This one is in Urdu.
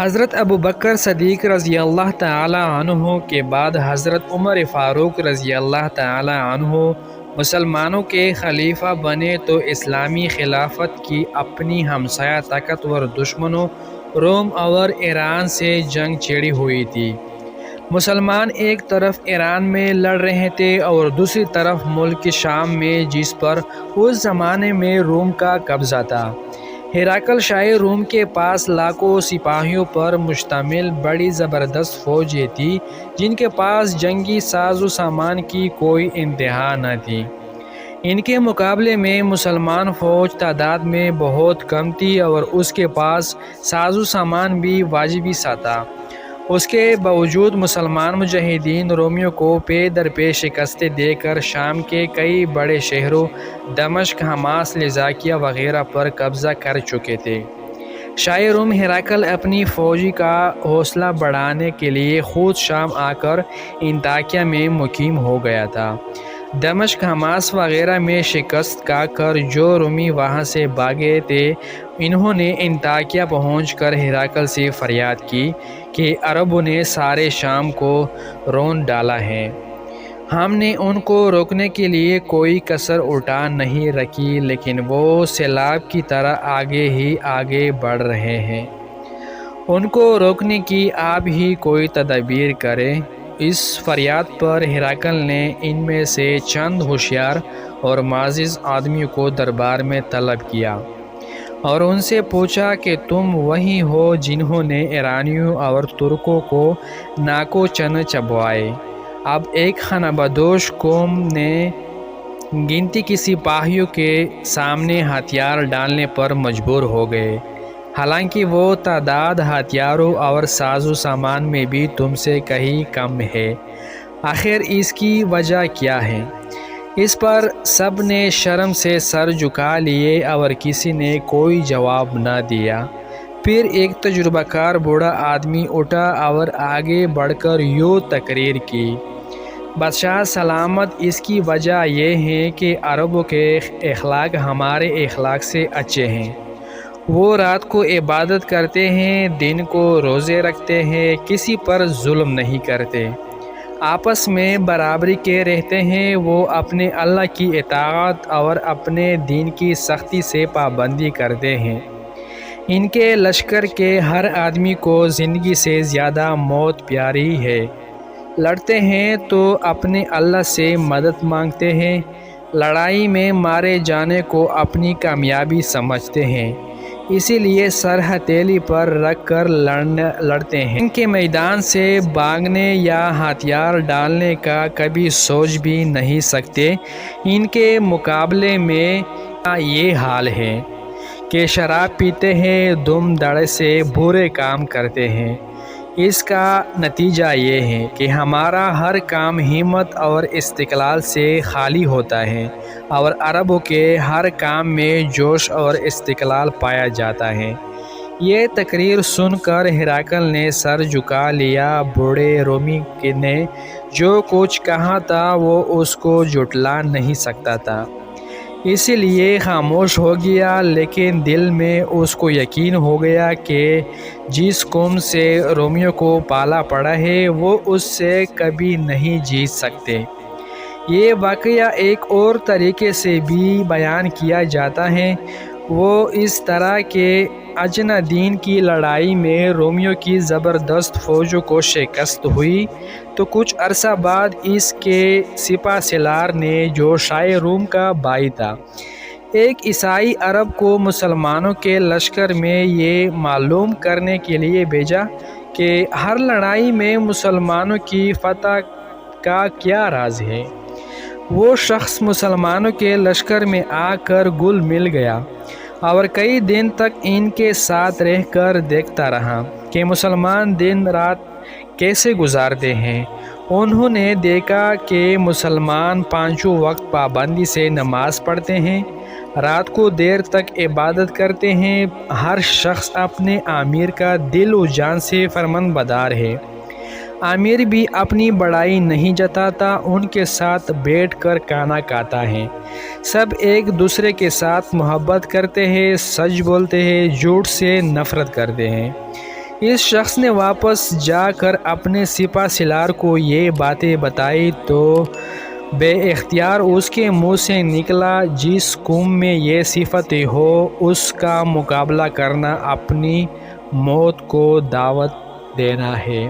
حضرت ابو بکر صدیق رضی اللہ تعالی عنہ کے بعد حضرت عمر فاروق رضی اللہ تعالی عنہ مسلمانوں کے خلیفہ بنے تو اسلامی خلافت کی اپنی ہمسایہ طاقتور دشمنوں روم اور ایران سے جنگ چھڑی ہوئی تھی۔ مسلمان ایک طرف ایران میں لڑ رہے تھے اور دوسری طرف ملک شام میں جس پر اس زمانے میں روم کا قبضہ تھا۔ ہرقل شاہ روم کے پاس لاکھوں سپاہیوں پر مشتمل بڑی زبردست فوجیں تھی جن کے پاس جنگی ساز و سامان کی کوئی انتہا نہ تھی۔ ان کے مقابلے میں مسلمان فوج تعداد میں بہت کم تھی اور اس کے پاس ساز و سامان بھی واجبی سا تھا۔ اس کے باوجود مسلمان مجاہدین رومیوں کو پے در پے شکستیں دے کر شام کے کئی بڑے شہروں دمشق، حماس، لذاکیہ وغیرہ پر قبضہ کر چکے تھے۔ شاہ روم ہرقل اپنی فوج کا حوصلہ بڑھانے کے لیے خود شام آ کر انطاکیہ میں مقیم ہو گیا تھا۔ دمشق، حماس وغیرہ میں شکست کھا کر جو رومی وہاں سے بھاگے تھے انہوں نے انطاکیہ پہنچ کر ہرقل سے فریاد کی کہ عربوں نے سارے شام کو رون ڈالا ہے، ہم نے ان کو روکنے کے لیے کوئی کسر اٹھا نہیں رکھی لیکن وہ سیلاب کی طرح آگے ہی آگے بڑھ رہے ہیں، ان کو روکنے کی آپ ہی کوئی تدبیر کریں۔ اس فریاد پر ہرقل نے ان میں سے چند ہوشیار اور معزز آدمیوں کو دربار میں طلب کیا اور ان سے پوچھا کہ تم وہی ہو جنہوں نے ایرانیوں اور ترکوں کو ناکو چن چبوائے؟ اب ایک خانہ بدوش قوم نے گنتی کی سپاہیوں کے سامنے ہتھیار ڈالنے پر مجبور ہو گئے، حالانکہ وہ تعداد ہتھیاروں اور ساز و سامان میں بھی تم سے کہیں کم ہے، آخر اس کی وجہ کیا ہے؟ اس پر سب نے شرم سے سر جھکا لیے اور کسی نے کوئی جواب نہ دیا۔ پھر ایک تجربہ کار بوڑھا آدمی اٹھا اور آگے بڑھ کر یوں تقریر کی، بادشاہ سلامت، اس کی وجہ یہ ہے کہ عربوں کے اخلاق ہمارے اخلاق سے اچھے ہیں، وہ رات کو عبادت کرتے ہیں، دن کو روزے رکھتے ہیں، کسی پر ظلم نہیں کرتے، آپس میں برابری کے رہتے ہیں، وہ اپنے اللہ کی اطاعت اور اپنے دین کی سختی سے پابندی کرتے ہیں، ان کے لشکر کے ہر آدمی کو زندگی سے زیادہ موت پیاری ہے، لڑتے ہیں تو اپنے اللہ سے مدد مانگتے ہیں، لڑائی میں مارے جانے کو اپنی کامیابی سمجھتے ہیں، اسی لیے سر ہتھیلی پر رکھ کر لڑتے ہیں، ان کے میدان سے بھاگنے یا ہتھیار ڈالنے کا کبھی سوچ بھی نہیں سکتے۔ ان کے مقابلے میں یہ حال ہے کہ شراب پیتے ہیں، دم دھڑے سے برے کام کرتے ہیں، اس کا نتیجہ یہ ہے کہ ہمارا ہر کام ہمت اور استقلال سے خالی ہوتا ہے اور عربوں کے ہر کام میں جوش اور استقلال پایا جاتا ہے۔ یہ تقریر سن کر ہرقل نے سر جھکا لیا۔ بوڑھے رومی نے جو کچھ کہا تھا وہ اس کو جھٹلا نہیں سکتا تھا، اسی لیے خاموش ہو گیا، لیکن دل میں اس کو یقین ہو گیا کہ جس قوم سے رومیوں کو پالا پڑا ہے وہ اس سے کبھی نہیں جیت سکتے۔ یہ واقعہ ایک اور طریقے سے بھی بیان کیا جاتا ہے، وہ اس طرح کہ اجنادین کی لڑائی میں رومیوں کی زبردست فوجوں کو شکست ہوئی تو کچھ عرصہ بعد اس کے سپہ سالار نے، جو شاہ روم کا بھائی تھا، ایک عیسائی عرب کو مسلمانوں کے لشکر میں یہ معلوم کرنے کے لیے بھیجا کہ ہر لڑائی میں مسلمانوں کی فتح کا کیا راز ہے۔ وہ شخص مسلمانوں کے لشکر میں آ کر گل مل گیا اور کئی دن تک ان کے ساتھ رہ کر دیکھتا رہا کہ مسلمان دن رات کیسے گزارتے ہیں۔ انہوں نے دیکھا کہ مسلمان پانچوں وقت پابندی سے نماز پڑھتے ہیں، رات کو دیر تک عبادت کرتے ہیں، ہر شخص اپنے امیر کا دل و جان سے فرمانبردار ہے، امیر بھی اپنی بڑائی نہیں جتاتا، ان کے ساتھ بیٹھ کر کھانا کھاتا ہے، سب ایک دوسرے کے ساتھ محبت کرتے ہیں، سچ بولتے ہیں، جھوٹ سے نفرت کرتے ہیں۔ اس شخص نے واپس جا کر اپنے سپہ سالار کو یہ باتیں بتائی تو بے اختیار اس کے منہ سے نکلا، جس قوم میں یہ صفتیں ہو اس کا مقابلہ کرنا اپنی موت کو دعوت دینا ہے۔